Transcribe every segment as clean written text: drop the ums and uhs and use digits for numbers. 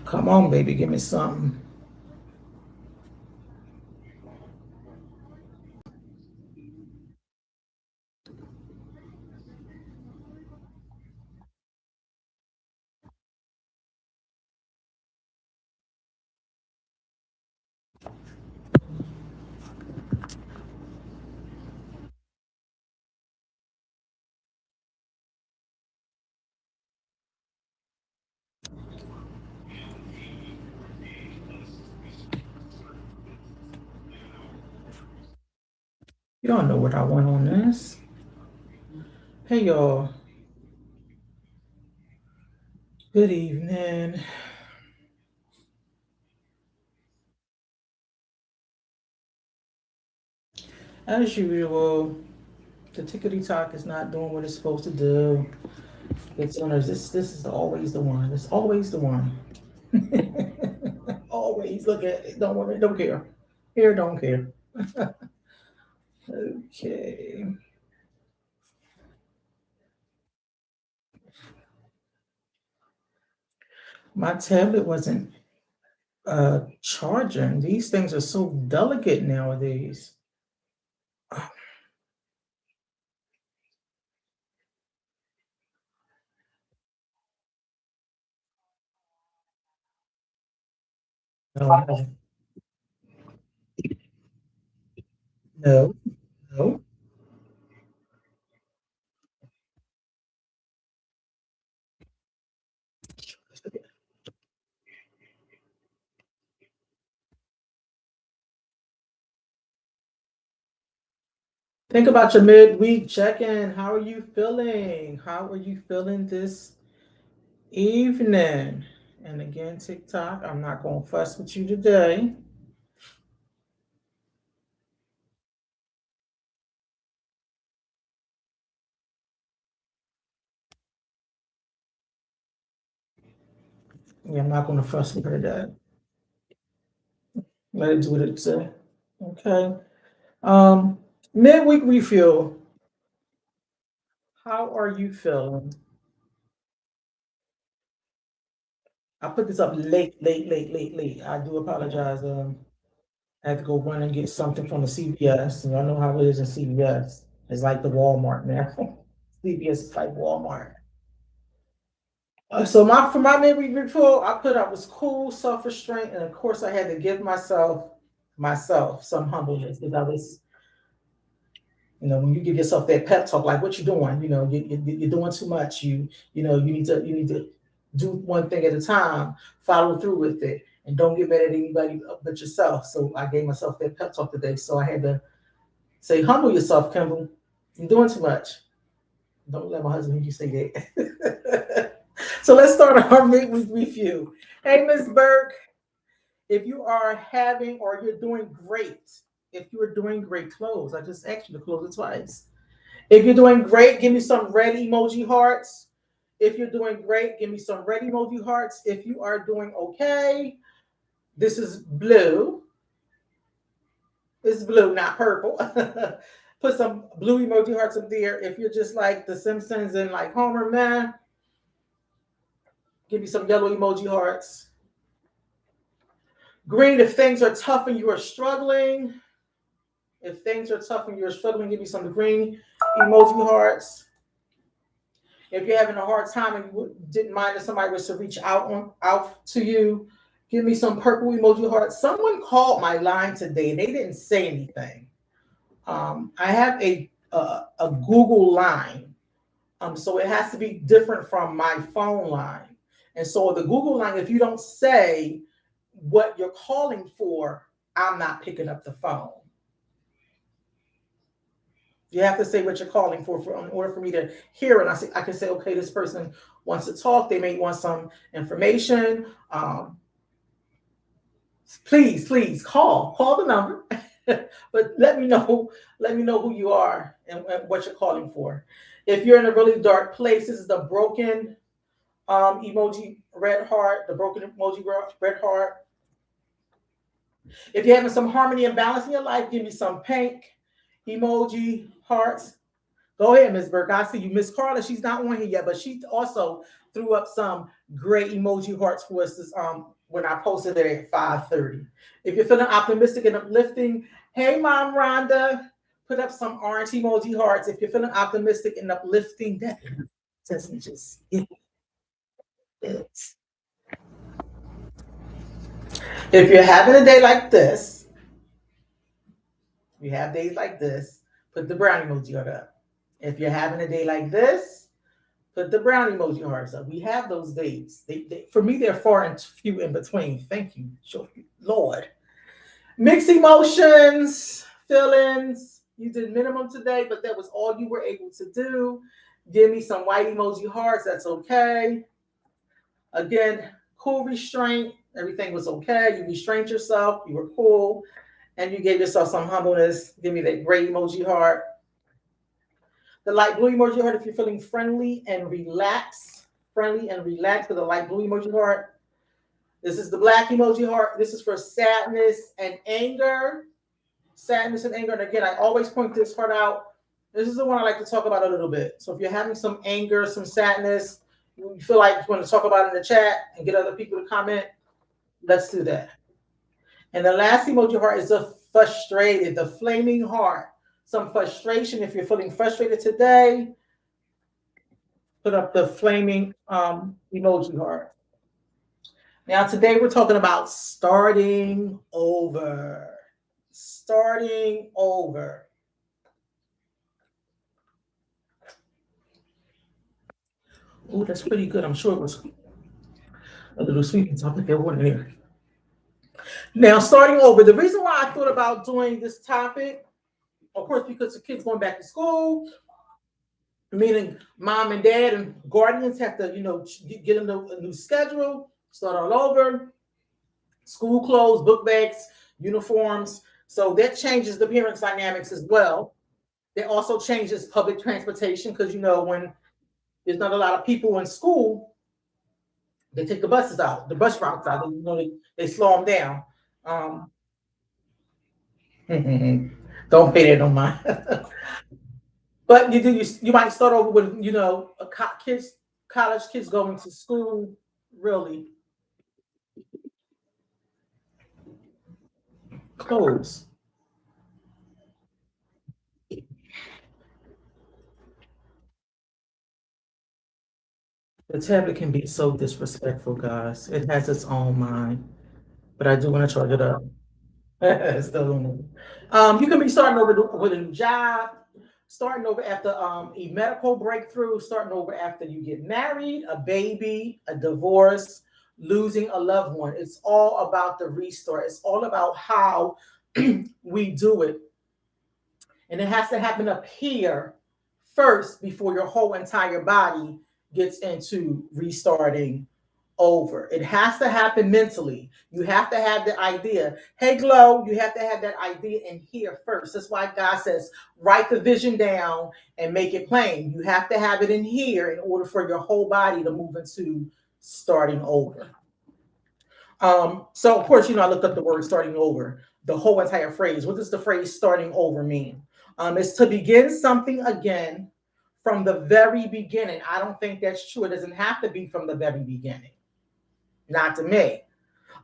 Come on, baby, give me something. Y'all know what I want on this. Hey, y'all. Good evening. As usual, the tickety talk is not doing what it's supposed to do. It's on us. This is always the one. It's always the one. Always look at it. Don't care. Here, don't care. Okay. My tablet wasn't charging. These things are so delicate nowadays. No, no, no. Think about your midweek check-in. How are you feeling? How are you feeling this evening? And again, TikTok, I'm not going to fuss with you today. Yeah, I'm not going to fuss with her today. Let it do what it say. Okay. Um, midweek refuel. How are you feeling? I put this up late. I do apologize. I had to go run and get something from the CVS. And I know how it is in CVS. It's like the Walmart now. CVS is like Walmart. So my for my midweek ritual, I put up was cool, self-restraint, and of course I had to give myself some humbleness because I was, when you give yourself that pep talk, like what you doing, you're doing too much. You need to do one thing at a time, follow through with it, and don't get mad at anybody but yourself. So I gave myself that pep talk today. So I had to say, humble yourself, Kimball. You're doing too much. Don't let my husband hear you say that. So let's start our midweek review. Hey, Miss Burke, if you are having or you're doing great, if you are doing great, close. I just asked you to close it twice. If you're doing great, give me some red emoji hearts. If you're doing great, give me some red emoji hearts. If you are doing okay, this is blue. It's blue, not purple. Put some blue emoji hearts up there. If you're just like the Simpsons and like Homer, man, give me some yellow emoji hearts. Green, if things are tough and you are struggling. If things are tough and you're struggling, give me some green emoji hearts. If you're having a hard time and you didn't mind if somebody was to reach out to you, give me some purple emoji hearts. Someone called my line today. They didn't say anything. I have a Google line, so it has to be different from my phone line. And so the Google line, if you don't say what you're calling for, I'm not picking up the phone. You have to say what you're calling for in order for me to hear it. I can say, okay, this person wants to talk. They may want some information. Please call the number, but let me know who you are and what you're calling for. If you're in a really dark place, this is the broken emoji red heart, the broken emoji red heart. If you're having some harmony and balance in your life, give me some pink emoji hearts. Go ahead, Miss Burke. I see you. Miss Carla, she's not on here yet, but she also threw up some great emoji hearts for us when I posted it at 5:30. If you're feeling optimistic and uplifting, hey, Mom Rhonda, put up some orange emoji hearts. If you're feeling optimistic and uplifting, that doesn't just it. If you're having a day like this, you have days like this, put the brown emoji heart up. If you're having a day like this, put the brown emoji hearts up. We have those days. For me, they're far and few in between. Thank you, Lord. Mixed emotions, feelings. You did minimum today, but that was all you were able to do. Give me some white emoji hearts. That's okay. Again, cool restraint. Everything was okay. You restrained yourself. You were cool. And you gave yourself some humbleness. Give me that gray emoji heart. The light blue emoji heart if you're feeling friendly and relaxed. Friendly and relaxed for the light blue emoji heart. This is the black emoji heart. This is for sadness and anger. Sadness and anger. And again, I always point this heart out. This is the one I like to talk about a little bit. So if you're having some anger, some sadness, you feel like you want to talk about it in the chat and get other people to comment, let's do that. And the last emoji heart is the frustrated, the flaming heart. Some frustration. If you're feeling frustrated today, put up the flaming emoji heart. Now, today we're talking about starting over. Starting over. Oh, that's pretty good. I'm sure it was a little sweet and something there wasn't here. Now, starting over. The reason why I thought about doing this topic, of course, because the kids going back to school, meaning mom and dad and guardians have to, get a new schedule, start all over. School clothes, book bags, uniforms. So that changes the parents' dynamics as well. That also changes public transportation because, when there's not a lot of people in school, they take the buses out, the bus routes out. They slow them down. Don't pay that no mind. But you might start over with college kids going to school. Really, clothes. The tablet can be so disrespectful, guys. It has its own mind, but I do want to charge it up. You can be starting over with a new job, starting over after a medical breakthrough, starting over after you get married, a baby, a divorce, losing a loved one. It's all about the restart. It's all about how we do it. And it has to happen up here first before your whole entire body gets into restarting over. It has to happen mentally. You have to have the idea. Hey, Glow, you have to have that idea in here first. That's why God says, write the vision down and make it plain. You have to have it in here in order for your whole body to move into starting over. So, of course, I looked up the word starting over, the whole entire phrase. What does the phrase starting over mean? It's to begin something again from the very beginning. I don't think that's true. It doesn't have to be from the very beginning. Not to me.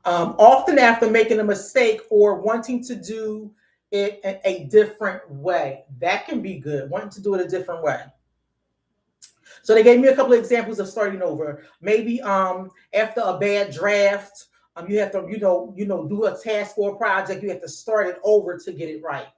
Often after making a mistake or wanting to do it in a different way. That can be good, wanting to do it a different way. So they gave me a couple of examples of starting over. Maybe after a bad draft, you have to, do a task or a project. You have to start it over to get it right.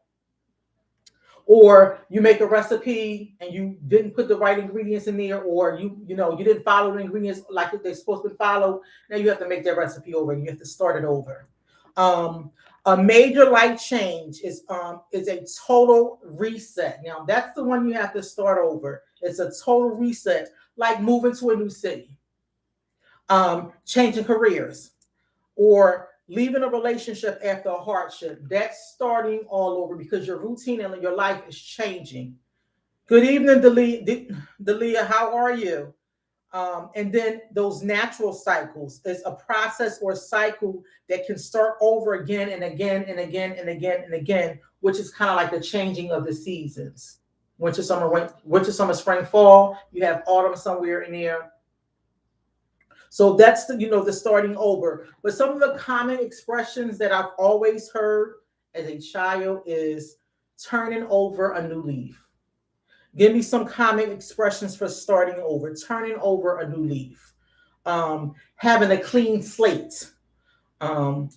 Or you make a recipe and you didn't put the right ingredients in there, or you didn't follow the ingredients like they're supposed to follow. Now you have to make that recipe over and you have to start it over. A major life change is a total reset. Now that's the one you have to start over. It's a total reset, like moving to a new city, changing careers, or leaving a relationship after a hardship. That's starting all over because your routine and your life is changing. Good evening, Delia. How are you? And then those natural cycles is a process or cycle that can start over again and again and again and again and again, which is kind of like the changing of the seasons. Winter, summer, spring, fall. You have autumn somewhere in there. So that's the starting over. But some of the common expressions that I've always heard as a child is turning over a new leaf. Give me some common expressions for starting over, turning over a new leaf, having a clean slate. Um,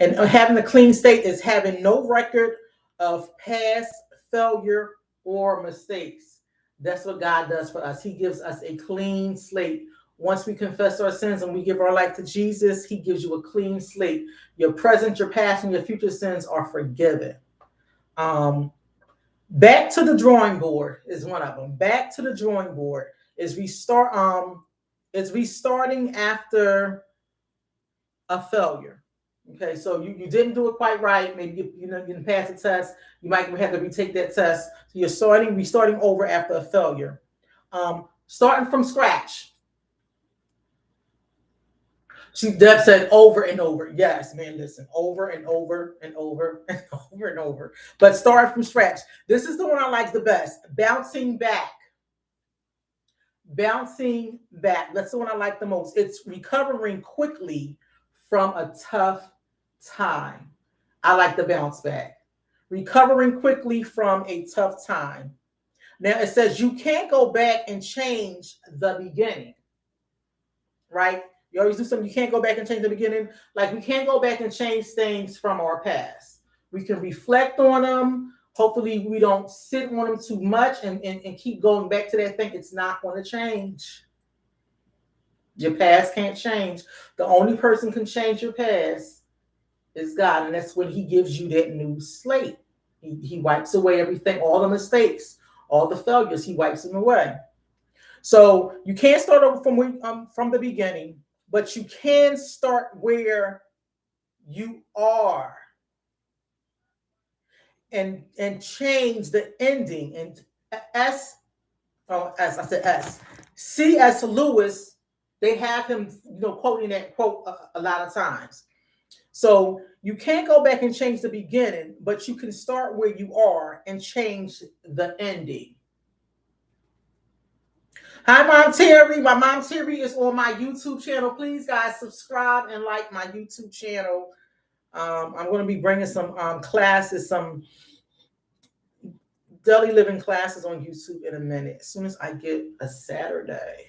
and having a clean slate is having no record of past failure or mistakes. That's what God does for us. He gives us a clean slate. Once we confess our sins and we give our life to Jesus, He gives you a clean slate. Your present, your past, and your future sins are forgiven. Back to the drawing board is one of them. Back to the drawing board is restarting after a failure. Okay, so you didn't do it quite right. Maybe you didn't pass the test. You might have to retake that test. So you're restarting over after a failure. Starting from scratch. Deb said over and over. Yes, man, listen, over and over and over and over and over. But start from scratch. This is the one I like the best. Bouncing back. Bouncing back. That's the one I like the most. It's recovering quickly from a tough time. I like the bounce back. Recovering quickly from a tough time. Now it says you can't go back and change the beginning, right? You always do something, you can't go back and change the beginning. Like we can't go back and change things from our past. We can reflect on them. Hopefully we don't sit on them too much and keep going back to that thing. It's not going to change. Your past can't change. The only person can change your past is God. And that's when He gives you that new slate. He wipes away everything, all the mistakes, all the failures. He wipes them away. So you can't start over from the beginning, but you can start where you are and change the ending. And C.S. Lewis, they have him, quoting that quote a lot of times. So you can't go back and change the beginning, but you can start where you are and change the ending. Hi, Mom Terry. My Mom Terry is on my YouTube channel. Please, guys, subscribe and like my YouTube channel. I'm going to be bringing some classes, some daily living classes on YouTube in a minute, as soon as I get a Saturday.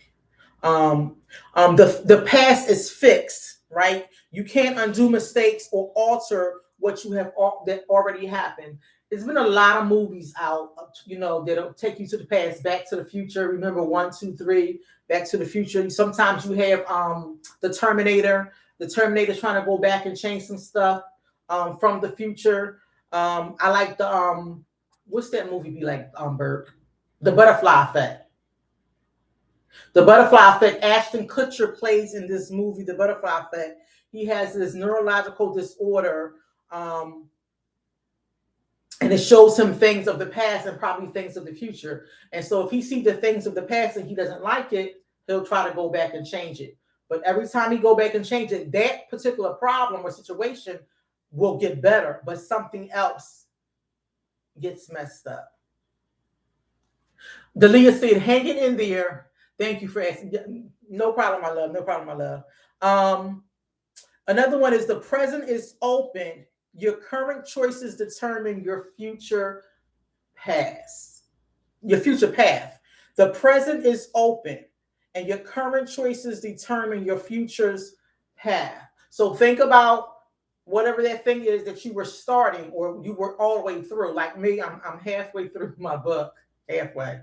The past is fixed, right? You can't undo mistakes or alter what you have that already happened. There's been a lot of movies out, that'll take you to the past, Back to the Future. Remember 1, 2, 3, Back to the Future. Sometimes you have the Terminator. The Terminator's trying to go back and change some stuff from the future. I like the what's that movie be like, Bert? The Butterfly Effect. The Butterfly Effect. Ashton Kutcher plays in this movie, The Butterfly Effect. He has this neurological disorder, and it shows him things of the past and probably things of the future. And so if he sees the things of the past and he doesn't like it, he'll try to go back and change it. But every time he go back and change it, that particular problem or situation will get better, but something else gets messed up. Delia said, hanging in there. Thank you for asking. No problem, my love. No problem, my love. Another one is the present is open. Your current choices determine your future path. Your future path. The present is open, and your current choices determine your future's path. So think about whatever that thing is that you were starting or you were all the way through. Like me, I'm halfway through my book. Halfway.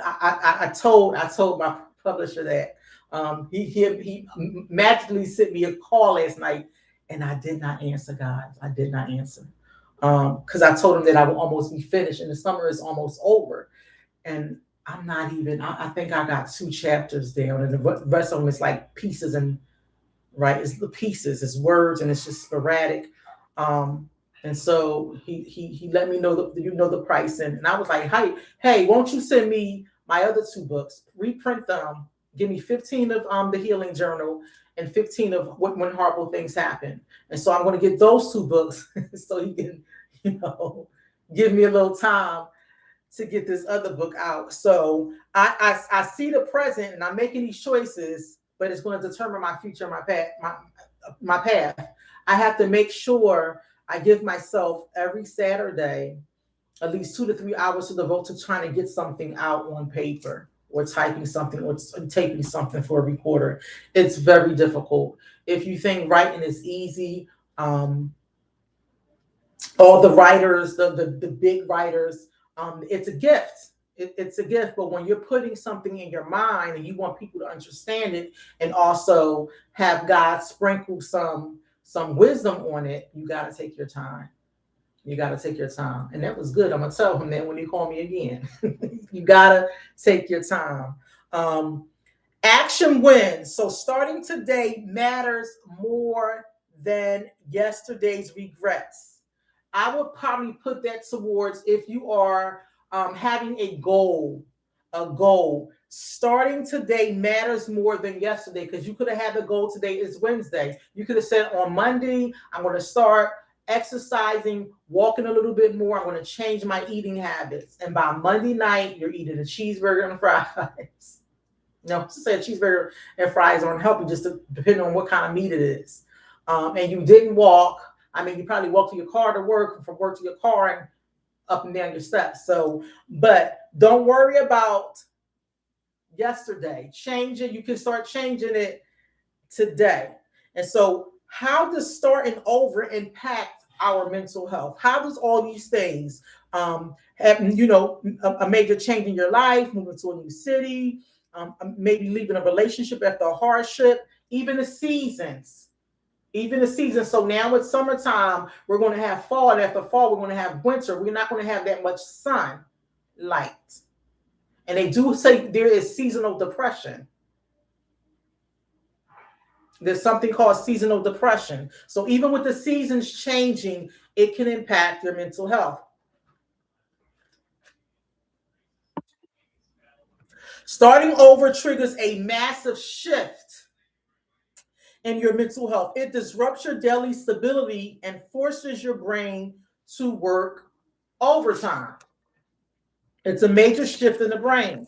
I told my publisher that. He magically sent me a call last night, and I did not answer, guys. I did not answer because I told him that I will almost be finished, and the summer is almost over, and I'm not even. I think I got 2 chapters down, and the rest of them is like pieces and right. It's the pieces, it's words, and it's just sporadic. And so he let me know the price, and I was like, hey, won't you send me my other 2 books, reprint them, give me 15 of the Healing Journal and 15 of When Horrible Things Happen. And so I'm going to get those 2 books so he can, give me a little time to get this other book out. So I see the present and I'm making these choices, but it's going to determine my future, my path. I have to make sure I give myself every Saturday at least 2 to 3 hours to devote to trying to get something out on paper or typing something or taping something for a recorder. It's very difficult. If you think writing is easy, all the writers, the big writers, it's a gift. It's a gift, but when you're putting something in your mind and you want people to understand it and also have God sprinkle some wisdom on it, you got to take your time. You got to take your time. And that was good. I'm going to tell him that when he call me again. You got to take your time. Action wins. So starting today matters more than yesterday's regrets. I would probably put that towards if you are having a goal. Starting today matters more than yesterday because you could have had the goal today is Wednesday. You could have said on Monday, I'm going to start exercising, walking a little bit more. I'm going to change my eating habits. And by Monday night, you're eating a cheeseburger and fries. To say a cheeseburger and fries are unhealthy, just depending on what kind of meat it is. And you didn't walk. I mean, you probably walked to your car to work, from work to your car, and up and down your steps. So, but don't worry about yesterday. Change it. You can start changing it today. And so, how does starting over impact our mental health? How does all these things, have, a major change in your life, moving to a new city, maybe leaving a relationship after a hardship, even the seasons. So now it's summertime, we're going to have fall, and after fall, we're going to have winter. We're not going to have that much sunlight. And they do say there is seasonal depression. There's something called seasonal depression. So even with the seasons changing, it can impact your mental health. Starting over triggers a massive shift in your mental health. It disrupts your daily stability and forces your brain to work overtime. It's a major shift in the brain.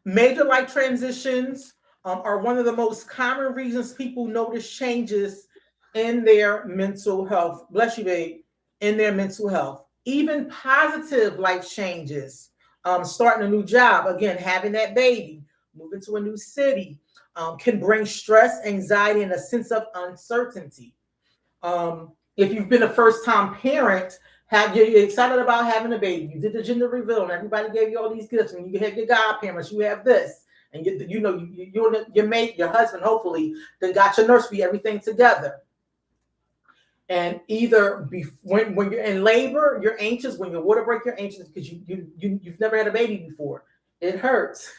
Major life transitions are one of the most common reasons people notice changes in their mental health. Bless you, babe. In their mental health. Even positive life changes, starting a new job, again, having that baby, moving to a new city, can bring stress, anxiety, and a sense of uncertainty. If you've been a first-time parent, you're excited about having a baby. You did the gender reveal, and everybody gave you all these gifts. And you have your godparents, you have this, and your mate, your husband, hopefully, then got your nursery, everything together. And either when you're in labor, you're anxious. When your water break, you're anxious because you've never had a baby before. It hurts.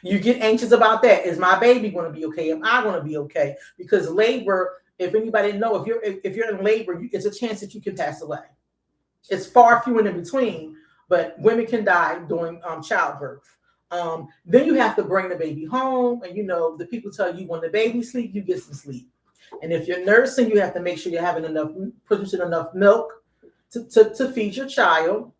You get anxious about that. Is my baby going to be okay? Am I going to be okay? Because labor, if anybody know, if you're in labor, it's a chance that you can pass away. It's far few and in between, but women can die during childbirth. Then you have to bring the baby home, and the people tell you when the baby sleep, you get some sleep. And if you're nursing, you have to make sure you're producing enough milk to feed your child.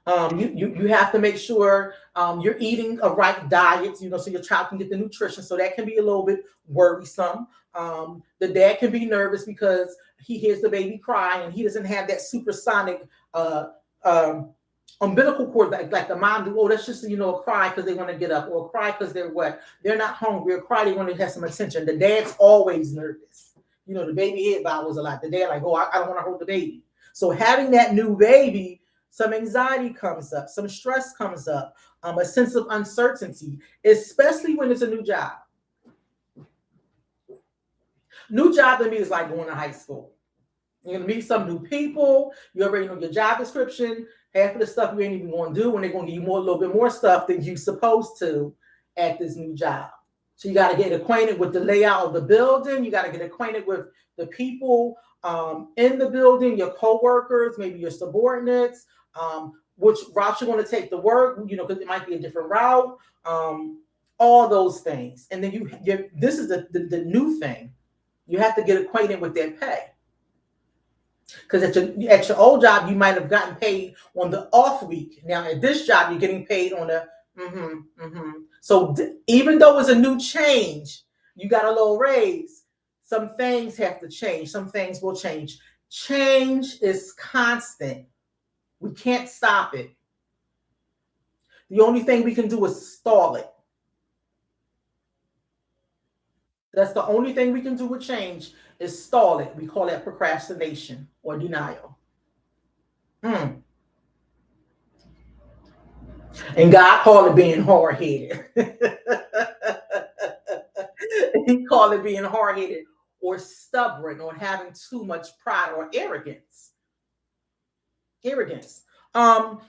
You have to make sure you're eating a right diet, so your child can get the nutrition. So that can be a little bit worrisome. The dad can be nervous because he hears the baby cry and he doesn't have that supersonic umbilical cord like the mom do. Oh, that's just a cry because they want to get up, or a cry because they're not hungry, or cry they want to have some attention. The dad's always nervous. The baby head bows a lot. The dad like, oh, I don't want to hold the baby. So having that new baby, some anxiety comes up, some stress comes up, a sense of uncertainty, especially when it's a new job. New job to me is like going to high school. You're going to meet some new people. You already know your job description. Half of the stuff you ain't even going to do, when they're going to give you a little bit more stuff than you're supposed to at this new job. So you got to get acquainted with the layout of the building. You got to get acquainted with the people in the building, your coworkers, maybe your subordinates, which route you're going to take to work, because it might be a different route, all those things. And then this is the new thing. You have to get acquainted with their pay. Because at your old job, you might have gotten paid on the off week. Now, at this job, you're getting paid on a So even though it's a new change, you got a little raise. Some things have to change. Some things will change. Change is constant. We can't stop it. The only thing we can do is stall it. That's the only thing we can do with change is stall it. We call that procrastination or denial. Mm. And God called it being hard headed. He called it being hard headed or stubborn or having too much pride or arrogance. Arrogance. Um,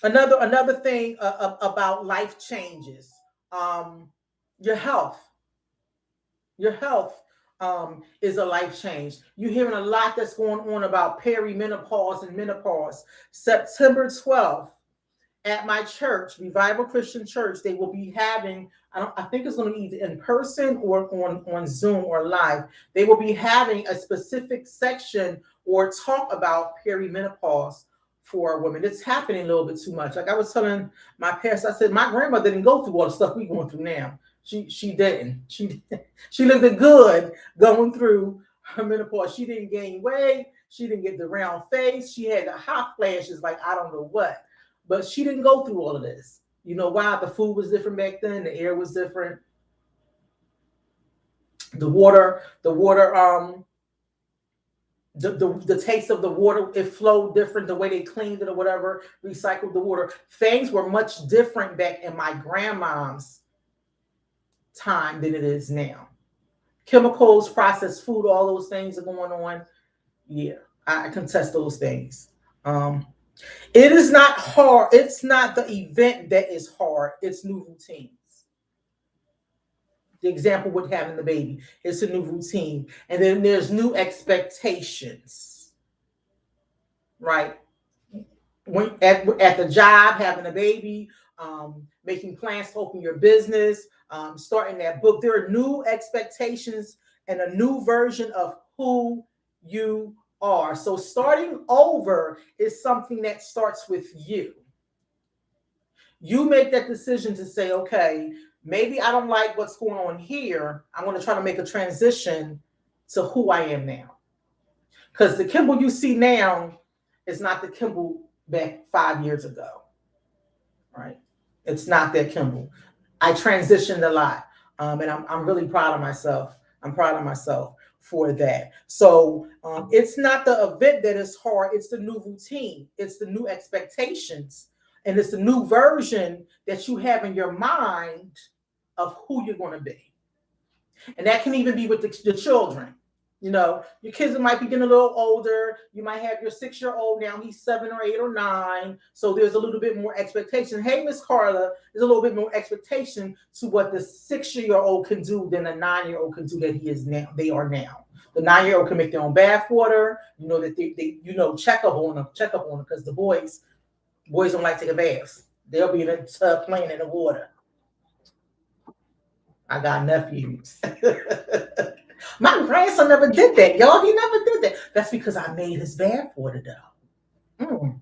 another thing about life changes. Um, your health. Your health is a life change. You're hearing a lot that's going on about perimenopause and menopause. September 12th, at my church, Revival Christian Church, they will be having, I think it's going to be either in person or on Zoom or live. They will be having a specific section or talk about perimenopause for women. It's happening a little bit too much. Like I was telling my parents, I said, my grandma didn't go through all the stuff we're going through now. She didn't. She looked good going through her menopause. She didn't gain weight. She didn't get the round face. She had the hot flashes like I don't know what. But she didn't go through all of this. You know why? The food was different back then. The air was different. The water, the taste of the water, it flowed different. The way they cleaned it or whatever, recycled the water. Things were much different back in my grandmom's time than it is now. Chemicals, processed food, all those things are going on. Yeah, I contest those things. It is not hard. It's not the event that is hard. It's new routines. The example with having the baby, it's a new routine. And then there's new expectations, right? When at the job, having a baby, making plans to open your business, starting that book, there are new expectations and a new version of who you are. So starting over is something that starts with you. You make that decision to say, okay, maybe I don't like what's going on here. I'm going to try to make a transition to who I am now. Because the Kimball you see now is not the Kimball back 5 years ago, right? It's not that Kimball. I transitioned a lot, and I'm really proud of myself. I'm proud of myself for that. So it's not the event that is hard. It's the new routine. It's the new expectations. And it's the new version that you have in your mind of who you're going to be. And that can even be with the children. You know, your kids might be getting a little older. You might have your 6-year-old now. He's 7 or 8 or 9. So there's a little bit more expectation. Hey, Miss Carla, there's a little bit more expectation to what the 6-year-old can do than the 9-year-old can do that he is now. They are now. The 9-year-old can make their own bath water. You know that they check up on them because the boys don't like taking baths. They'll be in a tub playing in the water. I got nephews. My grandson never did that, y'all. He never did that. That's because I made his bath water though.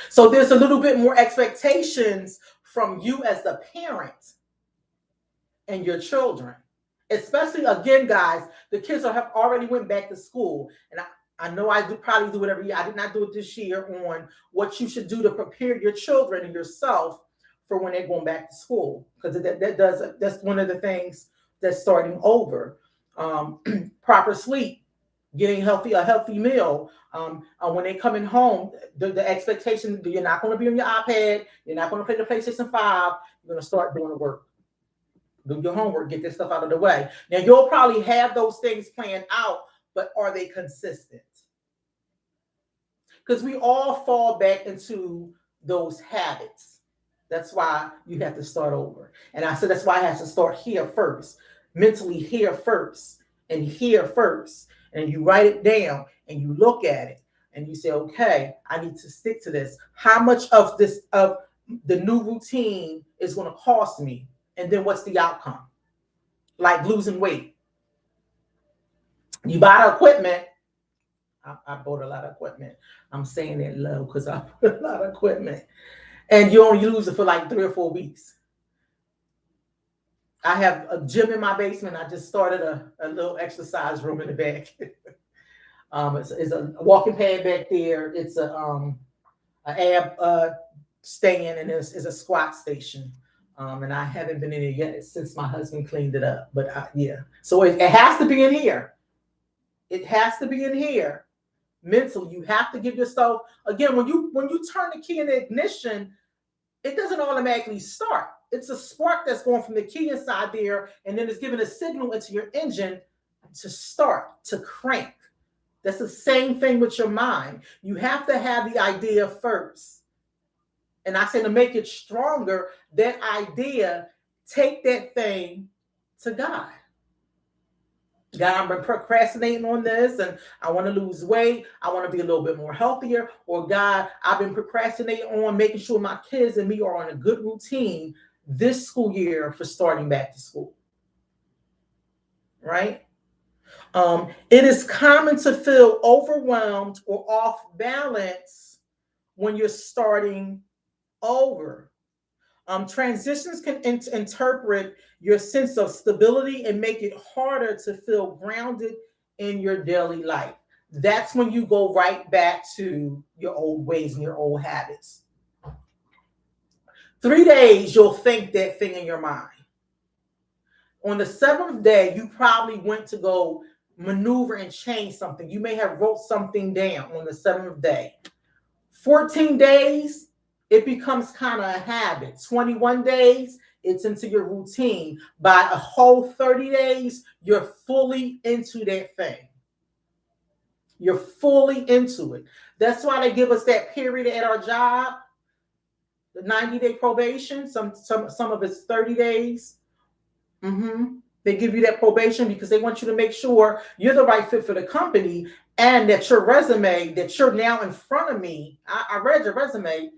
So there's a little bit more expectations from you as the parent and your children. Especially again, guys, the kids have already went back to school. And I know I probably do it every year. I did not do it this year on what you should do to prepare your children and yourself for when they're going back to school. Because that's one of the things that's starting over. Proper sleep, getting a healthy meal. When they're coming home, the expectation, you're not going to be on your iPad. You're not going to play the PlayStation 5. You're going to start doing the work. Do your homework, get this stuff out of the way. Now, you'll probably have those things planned out, but are they consistent? Because we all fall back into those habits. That's why you have to start over. And I said that's why I have to start here first. Mentally here first and here first. And you write it down and you look at it and you say, okay, I need to stick to this. How much of the new routine is going to cost me? And then what's the outcome? Like losing weight. You buy the equipment. I bought a lot of equipment. I'm saying that low because I bought a lot of equipment. and you only use it for like 3 or 4 weeks. I have a gym in my basement. I just started a little exercise room in the back. It's a walking pad back there. It's a ab stand, and it's a squat station. And I haven't been in it yet since my husband cleaned it up. But yeah, so it has to be in here. It has to be in here. Mentally, you have to give yourself, again, when you turn the key in the ignition, it doesn't automatically start. It's a spark that's going from the key inside there, and then it's giving a signal into your engine to start, to crank. That's the same thing with your mind. You have to have the idea first. And I say, to make it stronger, that idea, take that thing to God. God, I've been procrastinating on this, and I want to lose weight. I want to be a little bit more healthier. Or God, I've been procrastinating on making sure my kids and me are on a good routine this school year for starting back to school. Right? It is common to feel overwhelmed or off balance when you're starting over. Transitions can interpret your sense of stability and make it harder to feel grounded in your daily life. That's when you go right back to your old ways and your old habits. 3 days, you'll think that thing in your mind. On the 7th day, you probably went to go maneuver and change something. You may have wrote something down on the 7th day. 14 days, it becomes kind of a habit. 21 days, it's into your routine. By a whole 30 days, you're fully into that thing. You're fully into it. That's why they give us that period at our job, the 90-day probation. Some of it's 30 days. They give you that probation because they want you to make sure you're the right fit for the company, and that your resume, that you're now in front of me. I read your resume.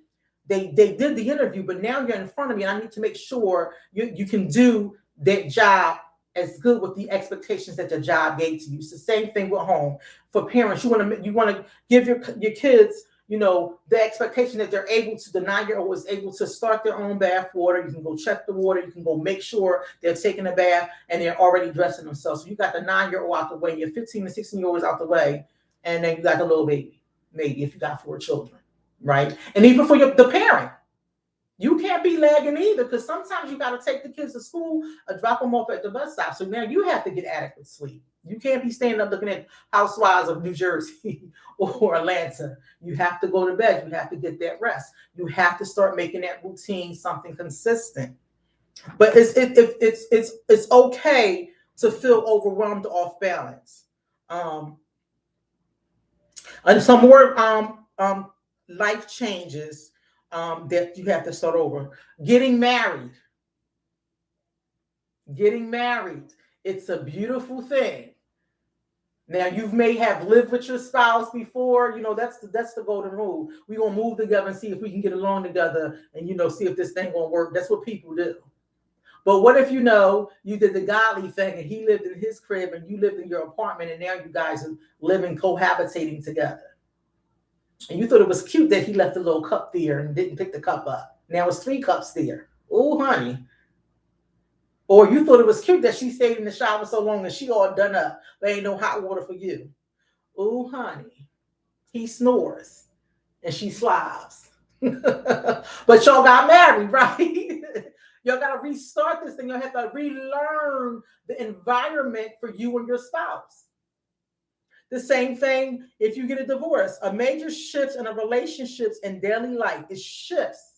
They did the interview, but now you're in front of me, and I need to make sure you can do that job as good with the expectations that the job gave to you. It's the same thing with home. For parents, you want to give your kids, the expectation that they're able to, the 9-year-old is able to start their own bath water. You can go check the water. You can go make sure they're taking a bath and they're already dressing themselves. So you got the 9-year-old out the way, your 15 and 16-year-olds out the way, and then you got the little baby, maybe if you got 4 children, right? And even for the parent, you can't be lagging either, because sometimes you got to take the kids to school or drop them off at the bus stop. So now you have to get adequate sleep. You can't be standing up looking at Housewives of New Jersey or Atlanta. You have to go to bed. You have to get that rest. You have to start making that routine something consistent. But it's okay to feel overwhelmed or off balance. And some more life changes that you have to start over. Getting married. It's a beautiful thing. Now, you may have lived with your spouse before. That's the golden rule. We're going to move together and see if we can get along together and, see if this thing going to work. That's what people do. But what if you did the godly thing and he lived in his crib and you lived in your apartment, and now you guys are living, cohabitating together. And you thought it was cute that he left a little cup there and didn't pick the cup up. Now it's 3 cups there. Oh, honey. Or you thought it was cute that she stayed in the shower so long and she all done up. There ain't no hot water for you. Oh, honey. He snores and she slobs. But y'all got married, right? Y'all got to restart this thing. You'll have to relearn the environment for you and your spouse. The same thing if you get a divorce. A major shift in a relationships and daily life is shifts.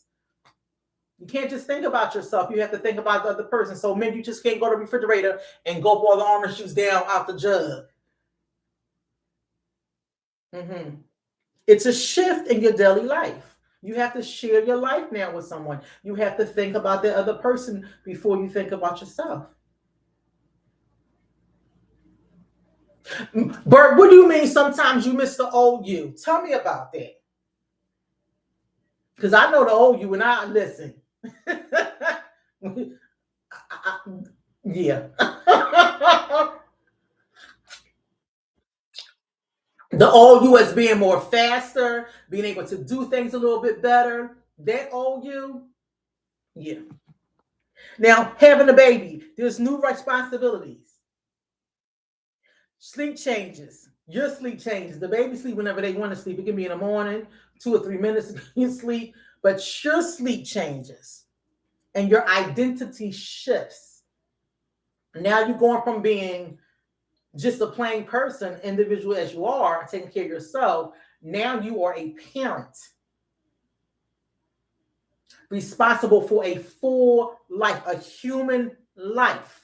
You can't just think about yourself. You have to think about the other person. So maybe you just can't go to the refrigerator and gulp all the orange juice down out the jug. It's a shift in your daily life. You have to share your life now with someone. You have to think about the other person before you think about yourself. Bert, what do you mean sometimes you miss the old you? Tell me about that. Because I know the old you, and I listen. Yeah. The old you as being more faster, being able to do things a little bit better. That old you, yeah. Now, having a baby, there's new responsibilities. Sleep changes. Your sleep changes. The baby sleep whenever they want to sleep. It can be in the morning, 2 or 3 minutes you sleep, but your sleep changes and your identity shifts. Now you're going from being just a plain person, individual as you are, taking care of yourself. Now you are a parent responsible for a full life, a human life.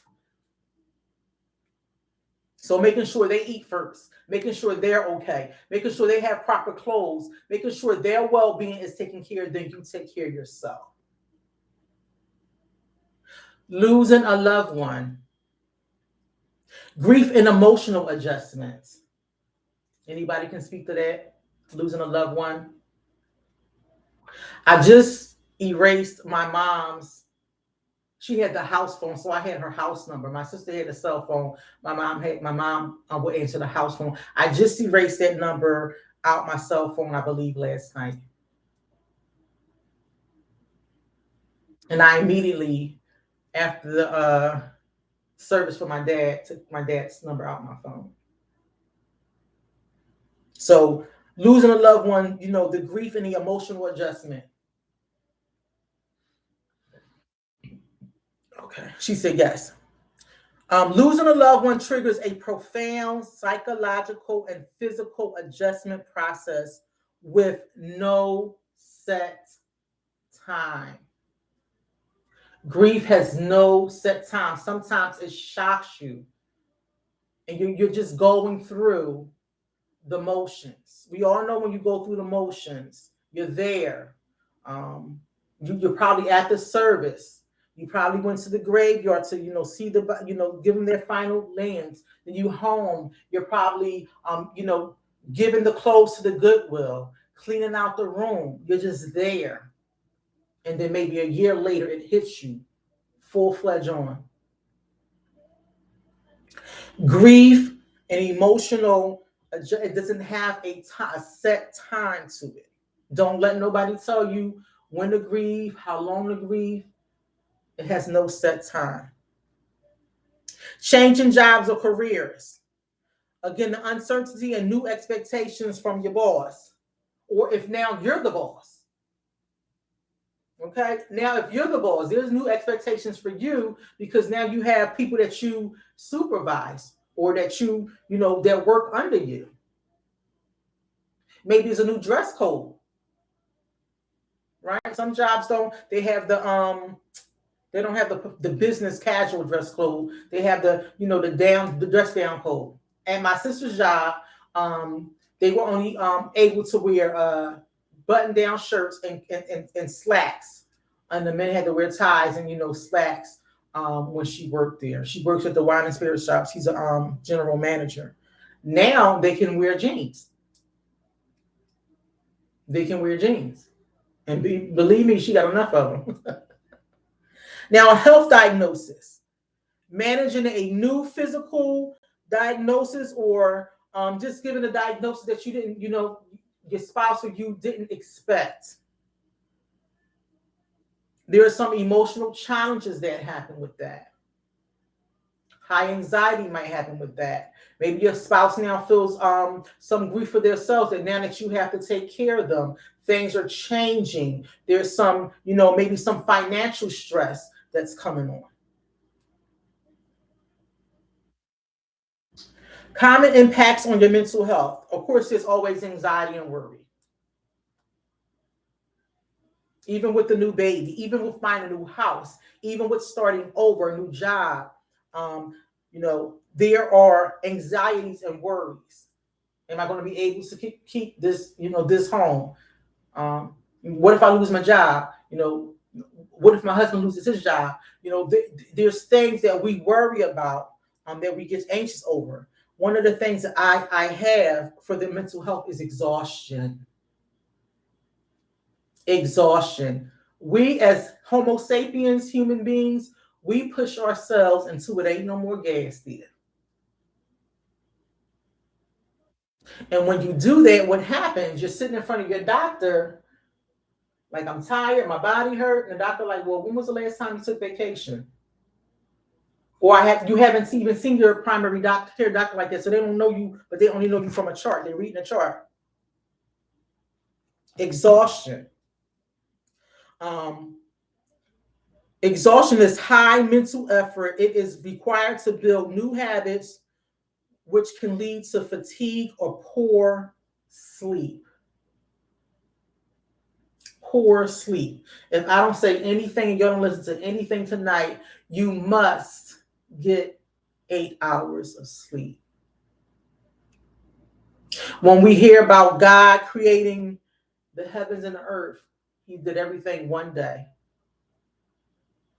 So making sure they eat first, making sure they're okay, making sure they have proper clothes, making sure their well-being is taken care of, then you take care of yourself. Losing a loved one, grief and emotional adjustments. Anybody can speak to that? Losing a loved one. I just erased my mom's. She had the house phone, so I had her house number. My sister had a cell phone. My mom would answer the house phone. I just erased that number out my cell phone, I believe, last night. And I immediately, after the service for my dad, took my dad's number out my phone. So losing a loved one, the grief and the emotional adjustment. Okay, she said yes. Losing a loved one triggers a profound psychological and physical adjustment process with no set time. Grief has no set time. Sometimes it shocks you, and you're just going through the motions. We all know when you go through the motions, you're there. You're probably at the service. You probably went to the graveyard to, see give them their final lands. Then you home. You're probably, giving the clothes to the Goodwill, cleaning out the room. You're just there. And then maybe a year later, it hits you full-fledged on. Grief and emotional, it doesn't have a set time to it. Don't let nobody tell you when to grieve, how long to grieve. It has no set time. Changing jobs or careers. Again, the uncertainty and new expectations from your boss. Or if now you're the boss. Okay, now if you're the boss, there's new expectations for you because now you have people that you supervise or that that work under you. Maybe it's a new dress code, right? Some jobs they have they don't have the business casual dress code. They have the dress down code. And my sister's job, they were only able to wear button down shirts and slacks, and the men had to wear ties and slacks when she worked there. She works at the wine and spirit shop. She's a general manager. Now they can wear jeans. They can wear jeans, and believe me, she got enough of them. Now, a health diagnosis, managing a new physical diagnosis or just giving a diagnosis that you didn't, your spouse or you didn't expect. There are some emotional challenges that happen with that. High anxiety might happen with that. Maybe your spouse now feels some grief for themselves, and now that you have to take care of them, things are changing. There's some, maybe some financial stress that's coming on. Common impacts on your mental health. Of course, there's always anxiety and worry. Even with the new baby, even with finding a new house, even with starting over a new job, there are anxieties and worries. Am I going to be able to keep this, this home? What if I lose my job? What if my husband loses his job? There's things that we worry about that we get anxious over. One of the things that I have for the mental health is exhaustion. Exhaustion. We as Homo sapiens, human beings, we push ourselves until it ain't no more gas there. And when you do that, what happens? You're sitting in front of your doctor Like, I'm tired, my body hurt, and the doctor like, well, when was the last time you took vacation? Or you haven't even seen your primary doctor like that, so they don't know you, but they only know you from a chart. They're reading a chart. Exhaustion. Exhaustion is high mental effort. It is required to build new habits, which can lead to fatigue or poor sleep. Poor sleep. If I don't say anything and you don't listen to anything tonight, you must get 8 hours of sleep. When we hear about God creating the heavens and the earth, he did everything one day.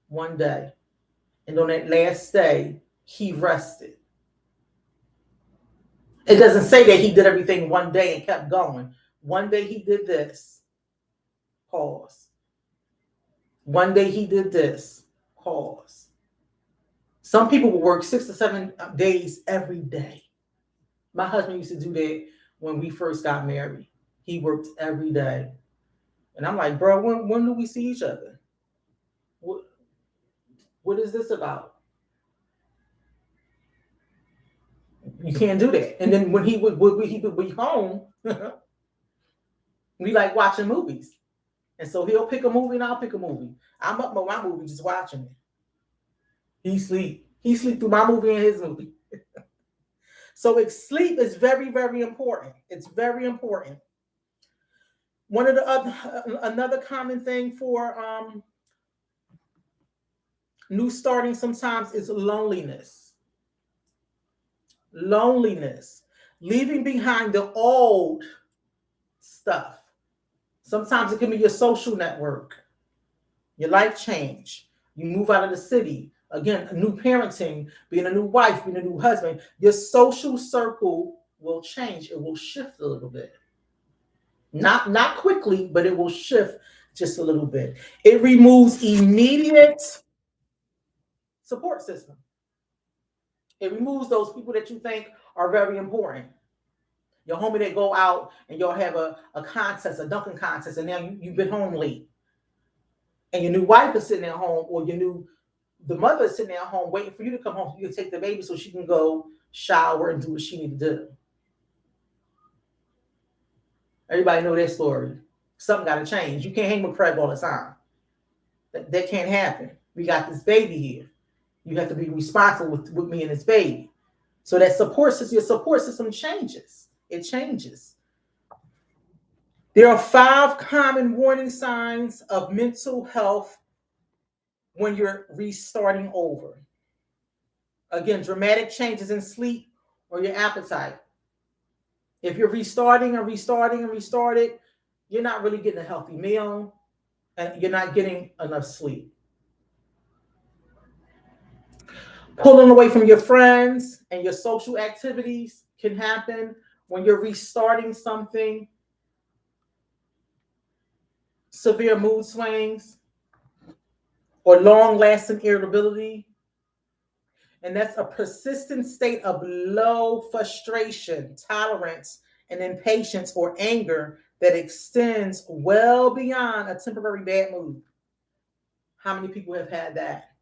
One day. And on that last day, he rested. It doesn't say that he did everything one day and kept going. One day he did this. Pause. One day he did this. Pause. Some people will work 6 to 7 days every day. My husband used to do that when we first got married. He worked every day. And I'm like, bro, when do we see each other? What is this about? You can't do that. And then when he would be home, we like watching movies. And so he'll pick a movie and I'll pick a movie. I'm up with my movie just watching it. He sleep through my movie and his movie. So sleep is very, very important. It's very important. One of the another common thing for new starting sometimes is loneliness. Loneliness. Leaving behind the old stuff. Sometimes it can be your social network, your life change. You move out of the city. Again, a new parenting, being a new wife, being a new husband. Your social circle will change. It will shift a little bit. Not quickly, but it will shift just a little bit. It removes immediate support system. It removes those people that you think are very important. Your homie that go out and y'all have a contest, a dunking contest, and now you've been home late. And your new wife is sitting at home, or the mother is sitting at home waiting for you to come home so you can take the baby so she can go shower and do what she needs to do. Everybody know that story. Something got to change. You can't hang with Craig all the time. That can't happen. We got this baby here. You have to be responsible with me and this baby. So that your support system changes. It changes. There are 5 common warning signs of mental health when you're restarting over. Again, dramatic changes in sleep or your appetite. If you're restarting and restarted, you're not really getting a healthy meal and you're not getting enough sleep. Pulling away from your friends and your social activities can happen when you're restarting something. Severe mood swings or long-lasting irritability. And that's a persistent state of low frustration, tolerance, and impatience or anger that extends well beyond a temporary bad mood. How many people have had that?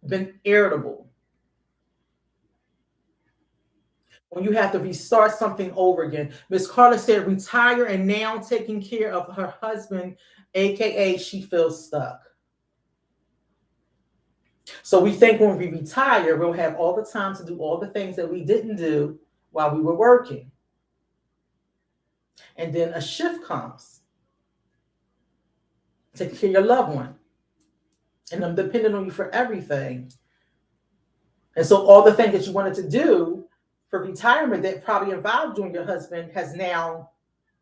Been irritable. When you have to restart something over again. Miss Carla said, retire and now taking care of her husband, AKA she feels stuck. So we think when we retire, we'll have all the time to do all the things that we didn't do while we were working. And then a shift comes. Taking care of your loved one. And I'm dependent on you for everything. And so all the things that you wanted to do for retirement that probably involved you and your husband has now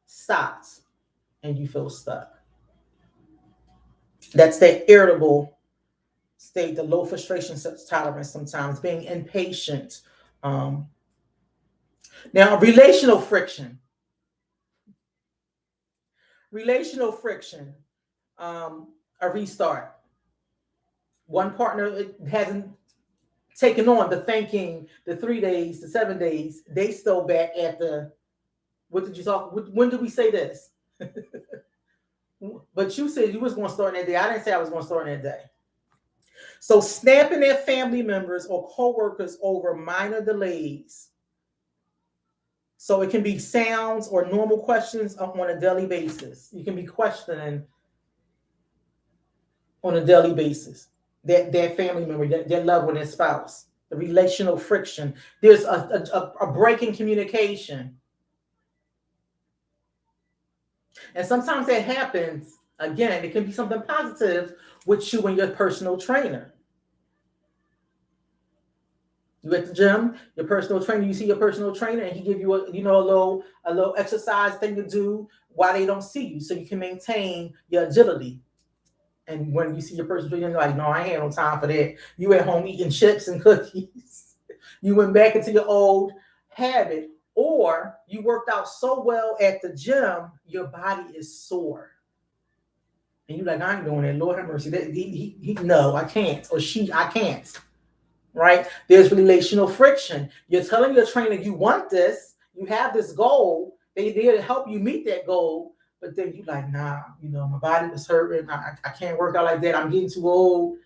stopped. And you feel stuck. That's that irritable state, the low frustration tolerance sometimes, being impatient. Now, relational friction. Relational friction, a restart. One partner hasn't taken on the thinking, the 3 days, the 7 days. They still back at the, what did you talk? When did we say this? But you said you was going to start in that day. I didn't say I was going to start in that day. So snapping at family members or coworkers over minor delays. So it can be sounds or normal questions on a daily basis. You can be questioning on a daily basis that family member, their loved one, their spouse, the relational friction. There's a break in communication. And sometimes that happens, again, it can be something positive with you and your personal trainer. You at the gym, your personal trainer, you see your personal trainer and he give you a little exercise thing to do while they don't see you so you can maintain your agility. And when you see your personal trainer, you're like, no, I ain't had no time for that. You at home eating chips and cookies. You went back into your old habit, or you worked out so well at the gym, your body is sore. And you're like, I ain't doing that. Lord have mercy. No, I can't. Or I can't. Right? There's relational friction. You're telling your trainer you want this, you have this goal, they there to help you meet that goal, but then you like, nah, my body was hurting. I can't work out like that. I'm getting too old.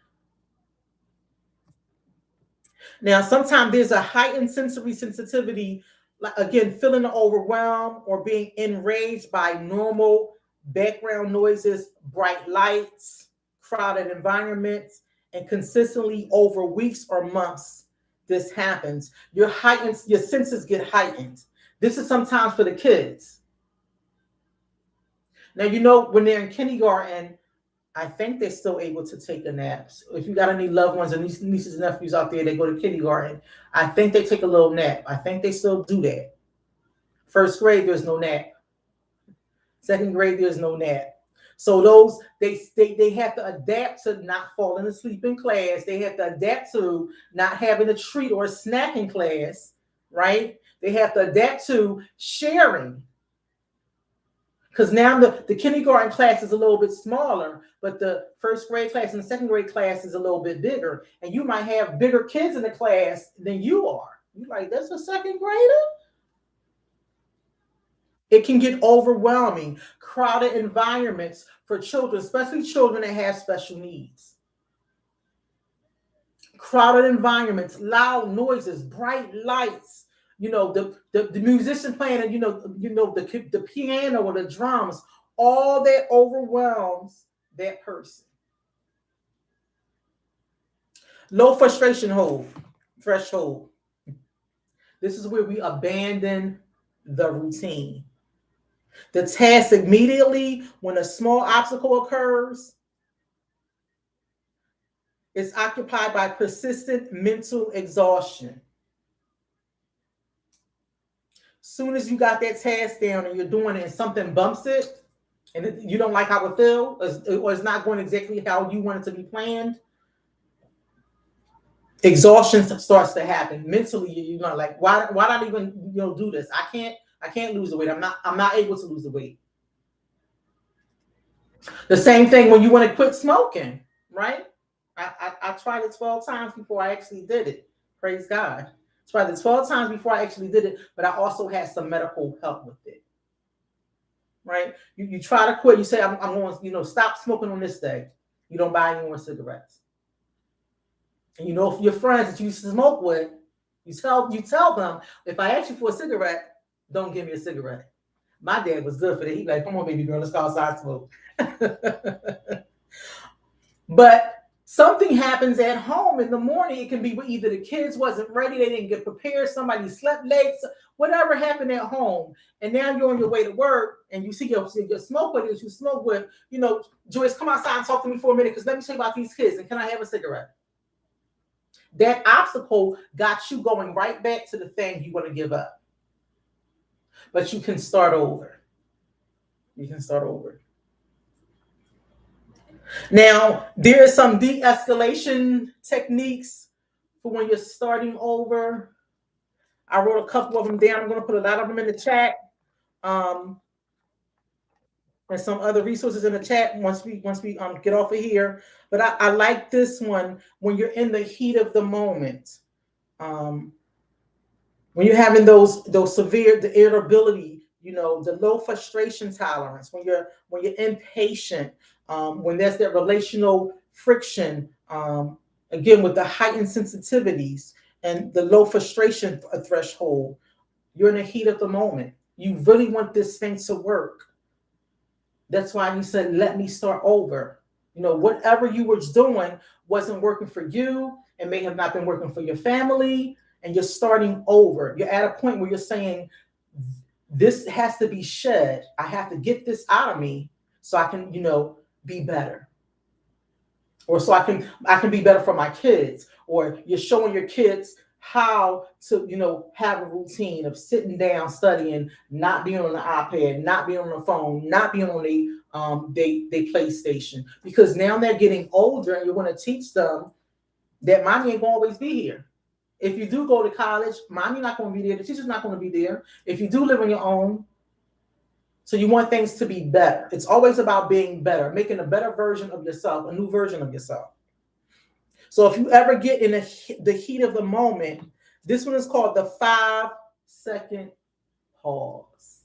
Now, sometimes there's a heightened sensory sensitivity, like again, feeling overwhelmed or being enraged by normal background noises, bright lights, crowded environments, and consistently over weeks or months. This happens. Your senses get heightened. This is sometimes for the kids. Now, when they're in kindergarten, I think they're still able to take a nap. So if you got any loved ones and nieces and nephews out there that go to kindergarten, I think they take a little nap. I think they still do that. First grade, there's no nap. Second grade, there's no nap. So those they have to adapt to not falling asleep in class. They have to adapt to not having a treat or a snack in class, right? They have to adapt to sharing. Because now the kindergarten class is a little bit smaller, but the first grade class and the second grade class is a little bit bigger. And you might have bigger kids in the class than you are. You're like, that's a second grader? It can get overwhelming. Crowded environments for children, especially children that have special needs. Crowded environments, loud noises, bright lights, the musician playing, and the piano or the drums, all that overwhelms that person. Low frustration threshold. This is where we abandon the routine. The task immediately when a small obstacle occurs is occupied by persistent mental exhaustion. Soon as you got that task down and you're doing it and something bumps it and you don't like how it feels, or it's not going exactly how you want it to be planned, exhaustion starts to happen. Mentally, you're not like, why not even do this? I can't lose the weight. I'm not able to lose the weight. The same thing when you want to quit smoking, right? I tried it 12 times before I actually did it. Praise God. I tried it 12 times before I actually did it, but I also had some medical help with it. Right? You try to quit. You say, I'm going to stop smoking on this day. You don't buy any more cigarettes. And if your friends that you used to smoke with, you tell them, if I ask you for a cigarette, don't give me a cigarette. My dad was good for that. He'd be like, come on, baby girl, let's go outside smoke. But something happens at home in the morning. It can be either the kids wasn't ready, they didn't get prepared, somebody slept late, whatever happened at home. And now you're on your way to work and you see your smoke buddy that you smoke with, Joyce, come outside and talk to me for a minute because let me tell you about these kids and can I have a cigarette? That obstacle got you going right back to the thing you want to give up. But you can start over. You can start over. Now, there are some de-escalation techniques for when you're starting over. I wrote a couple of them down. I'm going to put a lot of them in the chat. And some other resources in the chat once we get off of here. But I like this one when you're in the heat of the moment. When you're having those severe irritability, the low frustration tolerance, when you're impatient, when there's that relational friction, again with the heightened sensitivities and the low frustration threshold, you're in the heat of the moment. You really want this thing to work. That's why you said, let me start over. Whatever you were doing wasn't working for you. It may have not been working for your family, and you're starting over. You're at a point where you're saying, this has to be shed. I have to get this out of me so I can, be better. Or so I can be better for my kids. Or you're showing your kids how to, have a routine of sitting down, studying, not being on the iPad, not being on the phone, not being on they PlayStation. Because now they're getting older, and you want to teach them that mommy ain't gonna always be here. If you do go to college, mommy not going to be there. The teacher's not going to be there. If you do live on your own, so you want things to be better. It's always about being better, making a better version of yourself, a new version of yourself. So if you ever get in the heat of the moment, this one is called the 5-second pause.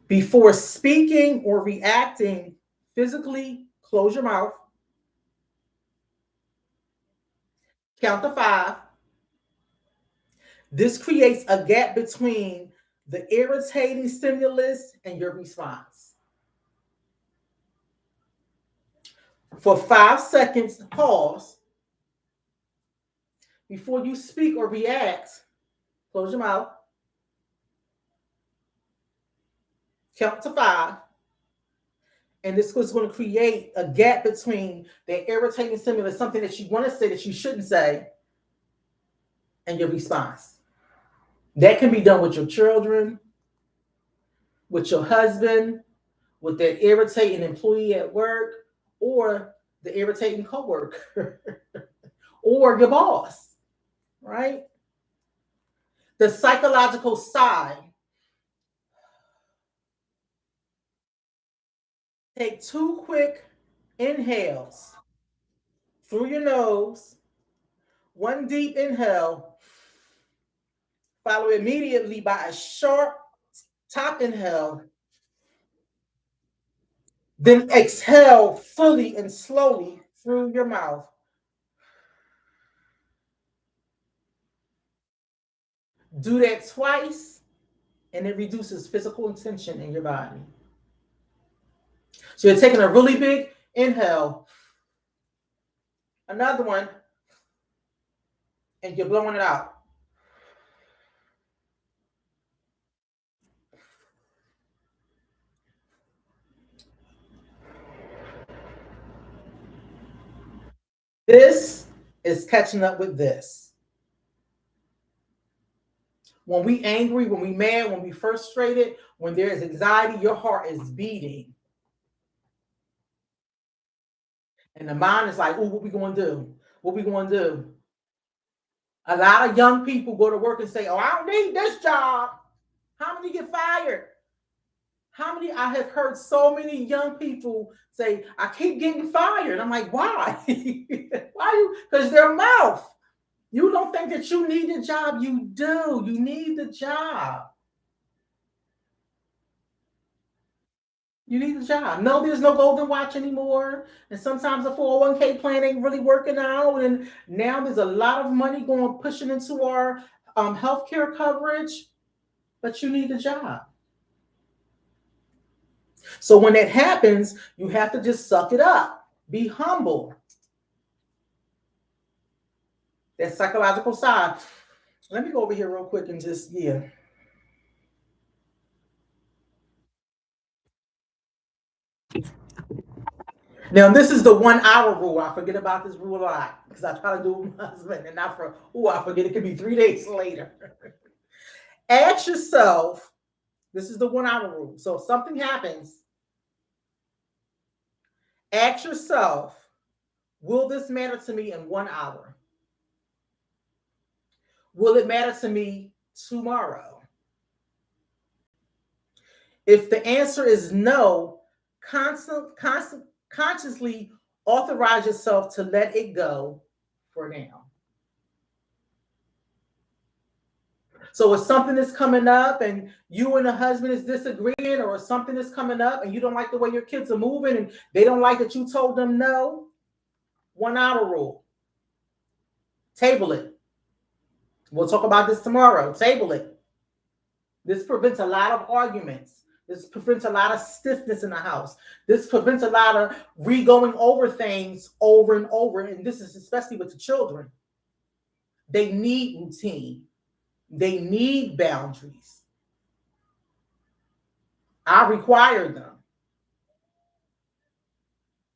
Before speaking or reacting physically, close your mouth. Count to 5. This creates a gap between the irritating stimulus and your response. For 5 seconds, pause. Before you speak or react, close your mouth. Count to 5. And this is going to create a gap between the irritating stimulus, something that you want to say that you shouldn't say, and your response. That can be done with your children, with your husband, with that irritating employee at work, or the irritating coworker, or your boss, right? The psychological side. Take 2 quick inhales through your nose, 1 deep inhale, followed immediately by a sharp top inhale. Then exhale fully and slowly through your mouth. Do that twice, and it reduces physical tension in your body. So you're taking a really big inhale, another one, and you're blowing it out. This is catching up with this. When we angry, when we mad, when we frustrated, when there is anxiety, your heart is beating. And the mind is like, oh, what we going to do? What we going to do? A lot of young people go to work and say, oh, I don't need this job. How many get fired? I have heard so many young people say, I keep getting fired. I'm like, why? Why? Because their mouth. You don't think that you need a job. You do. You need the job. You need a job. No, there's no golden watch anymore. And sometimes the 401k plan ain't really working out. And now there's a lot of money pushing into our healthcare coverage. But you need a job. So when that happens, you have to just suck it up. Be humble. That psychological side. Let me go over here real quick and just, Now, this is the 1 hour rule. I forget about this rule a lot because I try to do it with my husband, and I forget it could be 3 days later. Ask yourself, this is the 1 hour rule. So if something happens, ask yourself, will this matter to me in 1 hour? Will it matter to me tomorrow? If the answer is no, consciously authorize yourself to let it go for now. So if something is coming up and you and the husband is disagreeing, or something is coming up and you don't like the way your kids are moving and they don't like that you told them no, 1 hour rule. Table it. We'll talk about this tomorrow. Table it. This prevents a lot of arguments. This prevents a lot of stiffness in the house. This prevents a lot of re-going over things over and over. And this is especially with the children. They need routine. They need boundaries. I require them.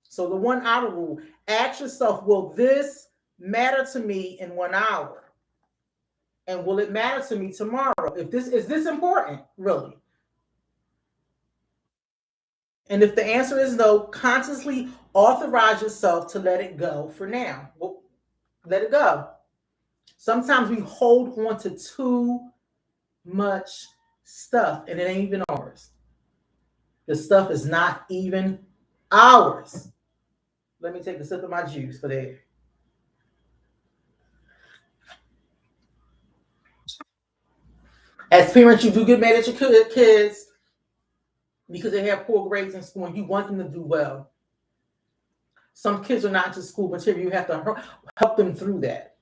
So the 1 hour rule, ask yourself, will this matter to me in 1 hour? And will it matter to me tomorrow? Is this important, really? And if the answer is no, consciously authorize yourself to let it go for now. Well, let it go. Sometimes we hold on to too much stuff and it ain't even ours. The stuff is not even ours. Let me take a sip of my juice for that. As parents, you do get mad at your kids because they have poor grades in school and you want them to do well. Some kids are not just school material. You have to help them through that.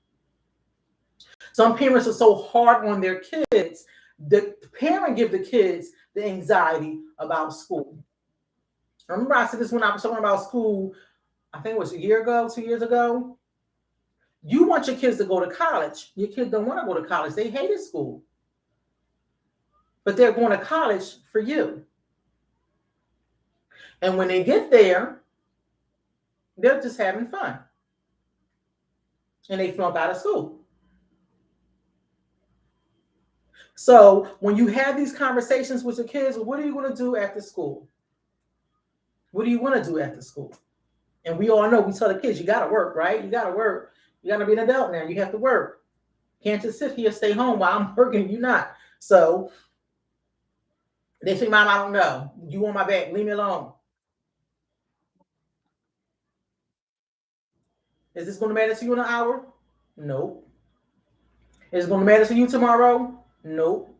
Some parents are so hard on their kids, the parent give the kids the anxiety about school. I remember I said this when I was talking about school, I think it was a year ago, 2 years ago. You want your kids to go to college. Your kids don't want to go to college. They hated school. But they're going to college for you. And when they get there, they're just having fun. And they flunk out of school. So when you have these conversations with your kids, what are you going to do after school? What do you want to do after school? And we all know, we tell the kids, you got to work, right? You got to work. You got to be an adult now. You have to work. Can't just sit here, stay home while I'm working. You're not. So they say, Mom, I don't know. You on my back. Leave me alone. Is this going to matter to you in an hour? Nope. Is it going to matter to you tomorrow? Nope.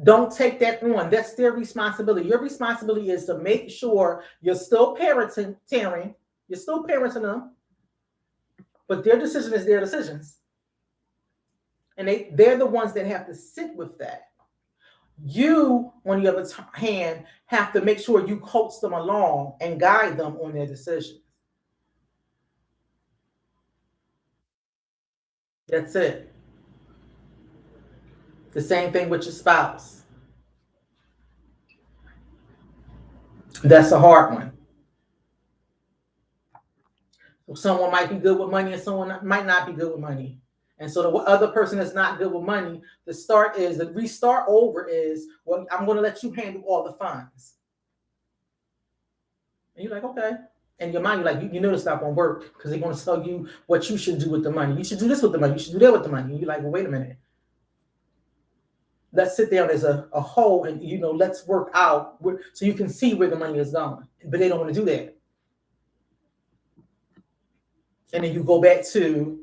Don't take that on. That's their responsibility. Your responsibility is to make sure you're still parenting, you're still parenting them, but their decision is their decisions. And they're the ones that have to sit with that. You, on the other hand, have to make sure you coach them along and guide them on their decisions. That's it. The same thing with your spouse. That's a hard one. Someone might be good with money and someone might not be good with money. And so the other person that's not good with money, the restart over is, well, I'm going to let you handle all the funds. And you're like, okay. And your mind, you're like, you know it's not going to work because they're going to tell you what you should do with the money. You should do this with the money. You should do that with the money. And you're like, well, wait a minute. Let's sit down as a whole and, let's work out so you can see where the money is going. But they don't want to do that. And then you go back to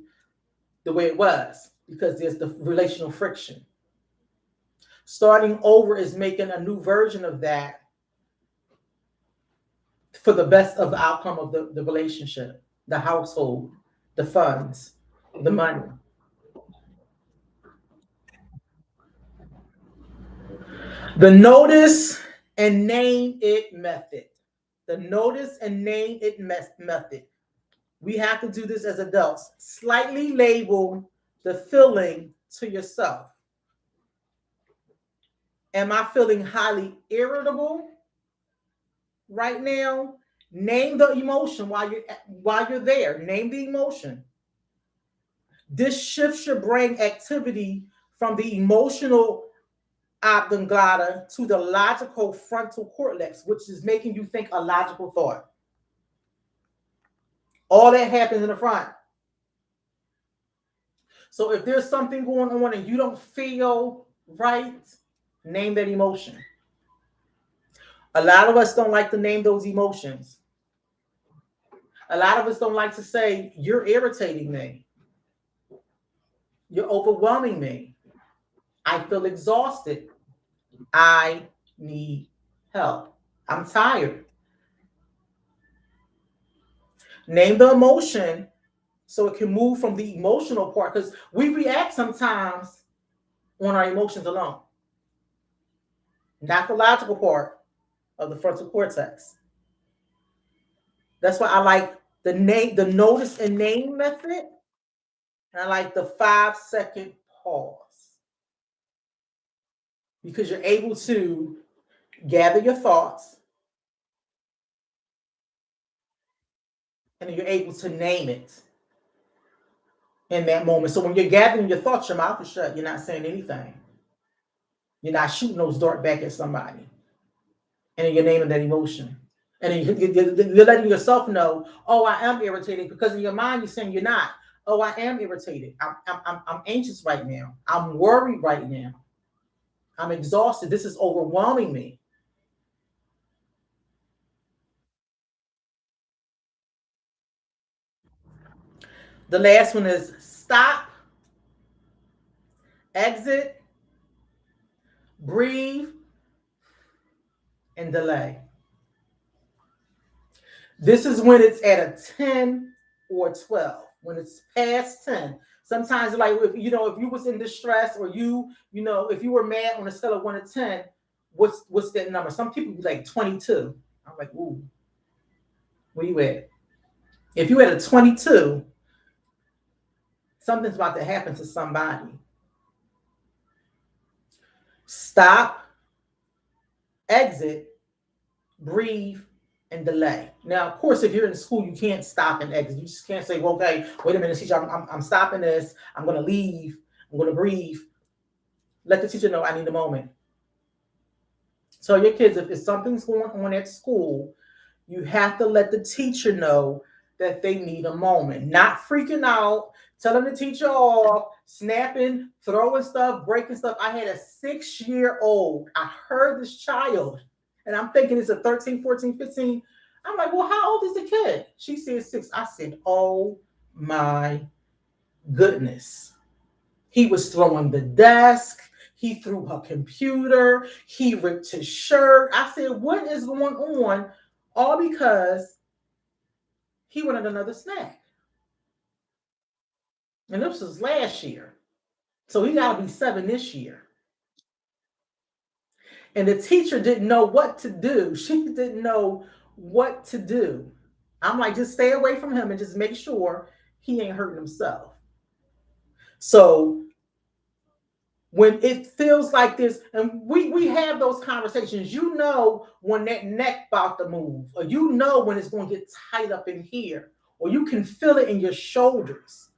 the way it was because there's the relational friction. Starting over is making a new version of that for the best of the outcome of the relationship, the household, the funds, the money. The notice and name it method. The notice and name it method. We have to do this as adults. Slightly label the feeling to yourself. Am I feeling highly irritable right now? Name the emotion while you're there. Name the emotion. This shifts your brain activity from the emotional oblongata to the logical frontal cortex, which is making you think a logical thought. All that happens in the front. So if there's something going on and you don't feel right, name that emotion. A lot of us don't like to name those emotions. A lot of us don't like to say, you're irritating me. You're overwhelming me. I feel exhausted. I need help. I'm tired. Name the emotion so it can move from the emotional part, because we react sometimes on our emotions alone, not the logical part of the frontal cortex. That's why I like the notice and name method, and I like the 5-second pause, because you're able to gather your thoughts and you're able to name it in that moment. So when you're gathering your thoughts, your mouth is shut. You're not saying anything. You're not shooting those dart back at somebody. And then you're naming that emotion. And then you're letting yourself know, oh, I am irritated, because in your mind you're saying you're not. Oh, I am irritated. I'm anxious right now. I'm worried right now. I'm exhausted. This is overwhelming me. The last one is stop, exit, breathe, and delay. This is when it's at a 10 or 12. When it's past 10. Sometimes, like, if you was in distress, or if you were mad, on a scale of 1 to 10, what's that number? Some people be like 22. I'm like, ooh, where you at? If you at a 22, something's about to happen to somebody. Stop, exit, breathe, and delay. Now, of course, if you're in school, you can't stop and exit. You just can't say, well, okay, wait a minute, teacher, I'm stopping this. I'm going to leave. I'm going to breathe. Let the teacher know I need a moment. So your kids, if something's going on at school, you have to let the teacher know that they need a moment. Not freaking out, telling the teacher off, snapping, throwing stuff, breaking stuff. I had a 6-year-old. I heard this child, and I'm thinking it's a 13, 14, 15. I'm like, well, how old is the kid? She said 6. I said, oh my goodness. He was throwing the desk. He threw her computer. He ripped his shirt. I said, what is going on? All because he wanted another snack. And this was last year. So he got to be 7 this year. And the teacher didn't know what to do. She didn't know what to do. I'm like, just stay away from him and just make sure he ain't hurting himself. So when it feels like this, and we have those conversations, when that neck about to move, or when it's going to get tight up in here, or you can feel it in your shoulders.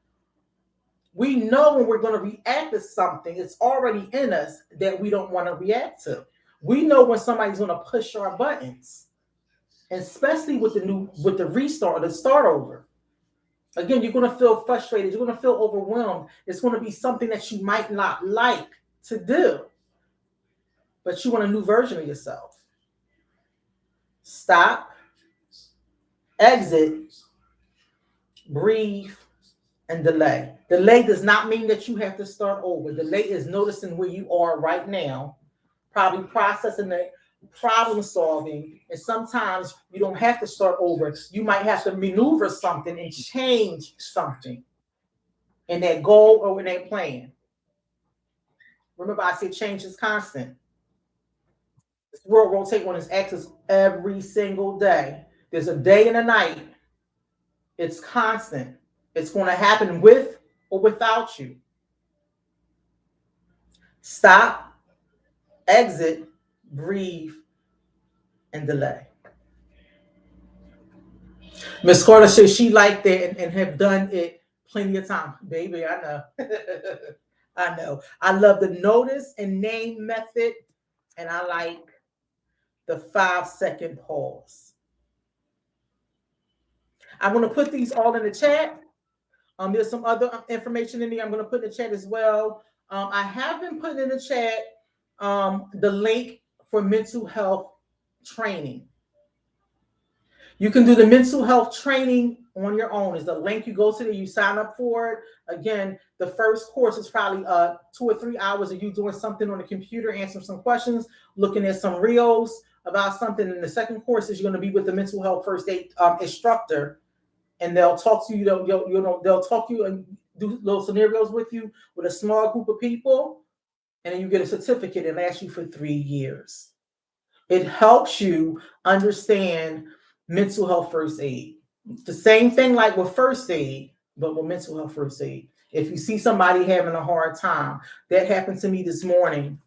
We know when we're going to react to something, it's already in us that we don't want to react to. We know when somebody's going to push our buttons, especially with the restart or the start over. Again, you're going to feel frustrated. You're going to feel overwhelmed. It's going to be something that you might not like to do, but you want a new version of yourself. Stop, exit, breathe, and delay. Delay does not mean that you have to start over. Delay is noticing where you are right now, probably processing the problem solving, and sometimes you don't have to start over. You might have to maneuver something and change something in that goal or in that plan. Remember, I said change is constant. This world rotates on its axis every single day. There's a day and a night. It's constant. It's going to happen with or without you. Stop, exit, breathe, and delay. Miss Carter says she liked that and have done it plenty of time. Baby, I know. I know. I love the notice and name method, and I like the 5-second pause. I'm going to put these all in the chat. There's some other information in there I'm going to put in the chat as well. I have been putting in the chat the link for mental health training. You can do the mental health training on your own. Is the link you go to there, you sign up for it. Again, the first course is probably 2 or 3 hours of you doing something on the computer, answering some questions, looking at some reels about something. And the second course is you're going to be with the mental health first aid instructor, and they'll talk to you. They'll talk to you and do little scenarios with you with a small group of people, and then you get a certificate. It lasts you for 3 years. It helps you understand mental health first aid. The same thing like with first aid, but with mental health first aid. If you see somebody having a hard time, that happened to me this morning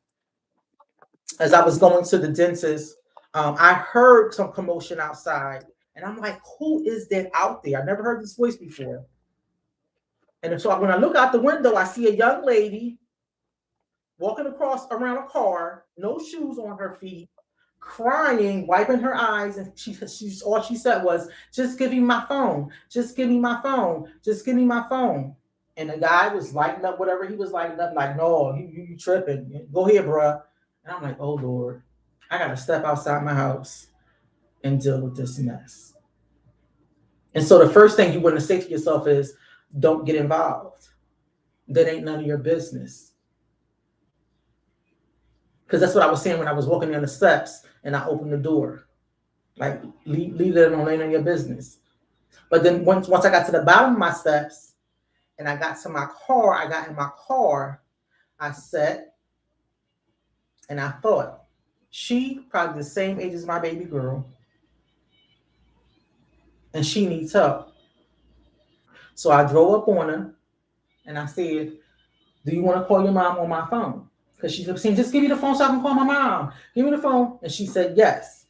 as I was going to the dentist. I heard some commotion outside, and I'm like, who is that out there? I never heard this voice before. And so when I look out the window, I see a young lady walking across around a car, no shoes on her feet, crying, wiping her eyes, and she's all she said was, "Just give me my phone. Just give me my phone. Just give me my phone." And the guy was lighting up whatever he was lighting up, like, "No, you tripping. Go ahead, bruh." And I'm like, "Oh Lord, I gotta step outside my house and deal with this mess." And so the first thing you want to say to yourself is, don't get involved. That ain't none of your business. Because that's what I was saying when I was walking down the steps and I opened the door. Like, leave that alone, ain't none of your business. But then once I got to the bottom of my steps and I got to my car, I got in my car, I sat and I thought, she probably the same age as my baby girl, and she needs help. So I drove up on her and I said, "Do you want to call your mom on my phone?" Because she kept saying, "Just give me the phone so I can call my mom. Give me the phone." And she said, yes.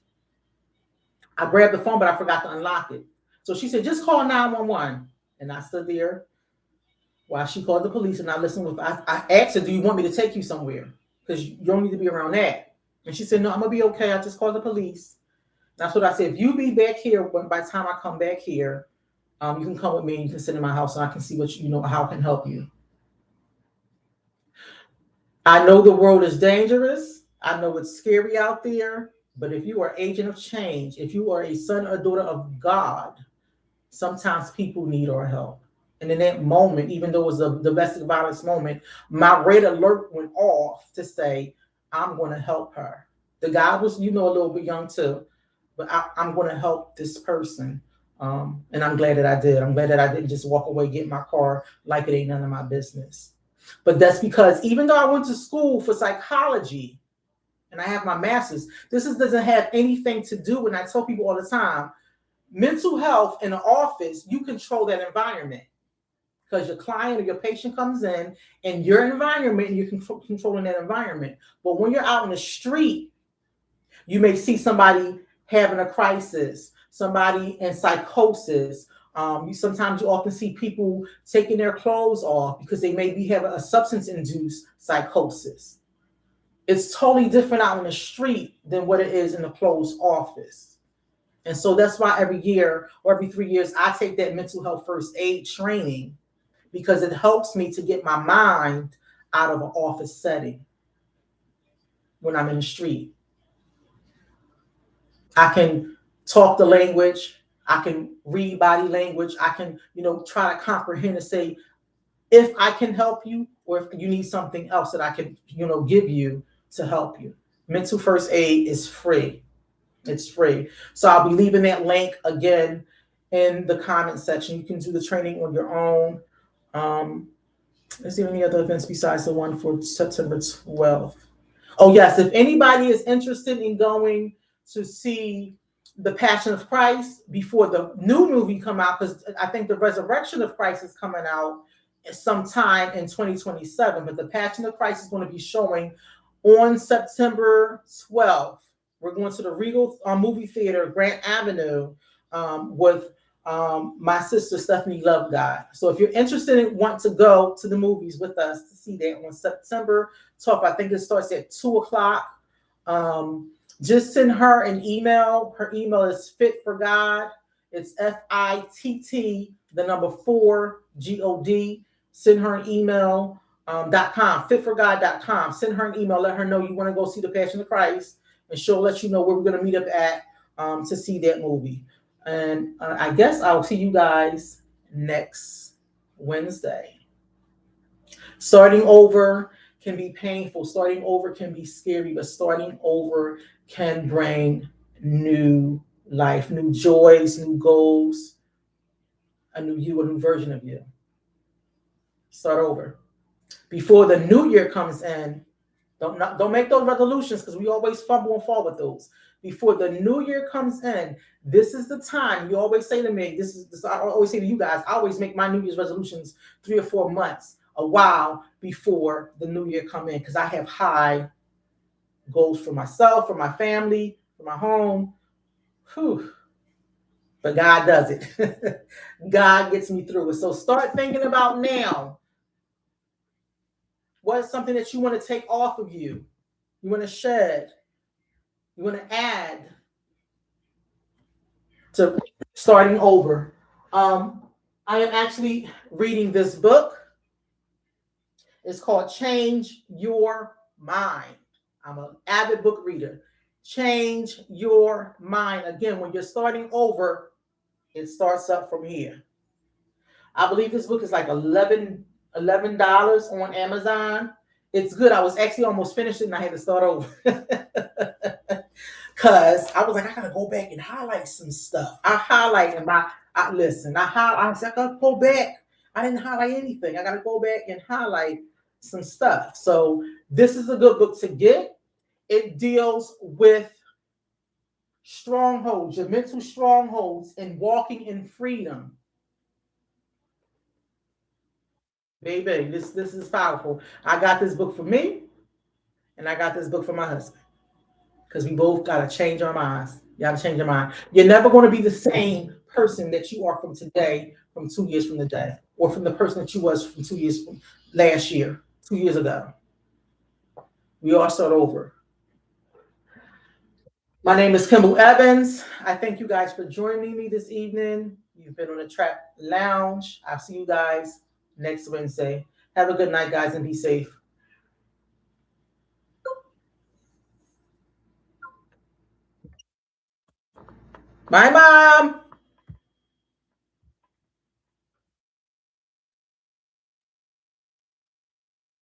I grabbed the phone, but I forgot to unlock it. So she said, "Just call 911. And I stood there while she called the police, and I listened. I asked her, "Do you want me to take you somewhere? Because you don't need to be around that." And she said, "No, I'm going to be okay. I just called the police." That's what I said. "If you be back here, by the time I come back here, you can come with me and you can sit in my house and I can see how I can help you." I know the world is dangerous. I know it's scary out there. But if you are an agent of change, if you are a son or daughter of God, sometimes people need our help. And in that moment, even though it was a domestic violence moment, my red alert went off to say, I'm going to help her. The guy was, a little bit young too, but I'm going to help this person. And I'm glad that I did. I'm glad that I didn't just walk away, get in my car like it ain't none of my business. But that's because even though I went to school for psychology and I have my master's, doesn't have anything to do, and I tell people all the time, mental health in the office, you control that environment because your client or your patient comes in your environment and you're controlling that environment. But when you're out in the street, you may see somebody having a crisis, somebody in psychosis. Sometimes you often see people taking their clothes off because they may be having a substance-induced psychosis. It's totally different out in the street than what it is in a closed office. And so that's why every year or every 3 years, I take that mental health first aid training because it helps me to get my mind out of an office setting when I'm in the street. I can talk the language. I can read body language. I can, try to comprehend and say, if I can help you or if you need something else that I can, give you to help you. Mental first aid is free. It's free. So I'll be leaving that link again in the comment section. You can do the training on your own. Is there any other events besides the one for September 12th? Oh, yes. If anybody is interested in going to see The Passion of Christ before the new movie come out, because I think The Resurrection of Christ is coming out sometime in 2027, but The Passion of Christ is going to be showing on September 12th. We're going to the Regal movie theater, Grant Avenue, with my sister Stephanie Love God. So if you're interested and want to go to the movies with us to see that on September 12th, I think it starts at 2:00. Just send her an email. Her email is Fit for God. It's FITT, the number 4 GOD. Send her an email. .com, fitforgod.com. Send her an email. Let her know you want to go see The Passion of Christ, and she'll let you know where we're going to meet up at to see that movie. And I guess I'll see you guys next Wednesday. Starting over can be painful, starting over can be scary, but starting over can bring new life, new joys, new goals, a new you, a new version of you. Start over. Before the new year comes in, don't make those resolutions because we always fumble and fall with those. Before the new year comes in, this is the time. You always say to me, this. I always say to you guys. I always make my New Year's resolutions 3 or 4 months, a while before the new year come in, because I have high goals for myself, for my family, for my home. Whew. But God does it. God gets me through it. So start thinking about now. What is something that you want to take off of you? You want to shed? You want to add to starting over? I am actually reading this book. It's called Change Your Mind. I'm an avid book reader. Change Your Mind. Again, when you're starting over, it starts up from here. I believe this book is like $11 on Amazon. It's good. I was actually almost finished it and I had to start over. Cause I was like, I gotta go back and highlight some stuff. I highlighted listen, I said, I gotta go back. I didn't highlight anything. I gotta go back and highlight some stuff. So this is a good book to get. It deals with strongholds, your mental strongholds, and walking in freedom. Baby, this is powerful. I got this book for me, and I got this book for my husband. Because we both gotta change our minds. You gotta change your mind. You're never gonna be the same person that you are from today, from 2 years from today, or from the person that you was from 2 years from last year, 2 years ago. We all start over. My name is Kimball Evans. I thank you guys for joining me this evening. You've been on the Trap Lounge. I'll see you guys next Wednesday. Have a good night, guys, and be safe. Bye, Mom.